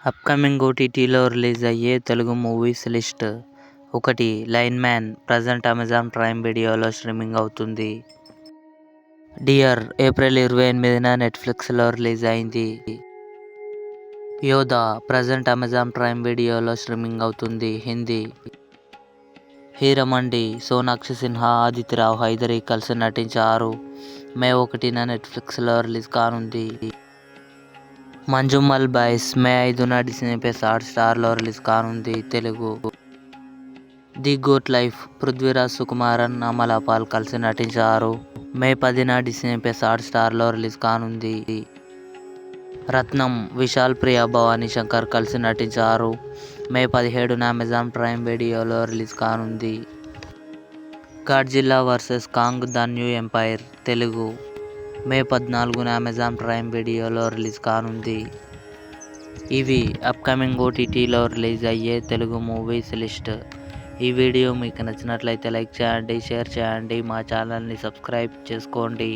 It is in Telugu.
అప్కమింగ్ ఓటీటీలో రిలీజ్ అయ్యే Telugu movies list. 1. Line man present Amazon prime వీడియోలో స్ట్రీమింగ్ అవుతుంది. డియర్ ఏప్రిల్ 28న నెట్ఫ్లిక్స్లో రిలీజ్ అయింది. యోధా ప్రజెంట్ అమెజాన్ ప్రైమ్ వీడియోలో స్ట్రీమింగ్ అవుతుంది. హిందీ. హీరమండి సోనాక్షి సిన్హా, ఆదిత్యరావు హైదరీ కలిసి నటించారు. మే 1న నెట్ఫ్లిక్స్లో రిలీజ్ కానుంది. మంజుమల్ బాయ్స్ మే 5న డిస్నీ ప్లస్ హాట్‌స్టార్లో రిలీజ్ కానుంది. Telugu. The goat life Prithviraj Sukumaran, Amala Paul కలిసి నటించారు. మే 10న డిస్నీ ప్లస్ హాట్‌స్టార్లో రిలీజ్ కానుంది. రత్నం విశాల్, ప్రియా భవానీ శంకర్ కలిసి నటించారు. మే 17న అమెజాన్ ప్రైమ్ వీడియోలో రిలీజ్ కానుంది. Godzilla versus Kong the new empire Telugu. May 14న అమెజాన్ ప్రైమ్ వీడియోలో రిలీజ్ కానుంది. ఇవి అప్కమింగ్ ఓటీటీలో రిలీజ్ అయ్యే తెలుగు మూవీస్ లిస్ట్. ఈ వీడియో మీకు నచ్చినట్లయితే లైక్ చేయండి, షేర్ చేయండి, మా ఛానల్ని సబ్స్క్రైబ్ చేసుకోండి.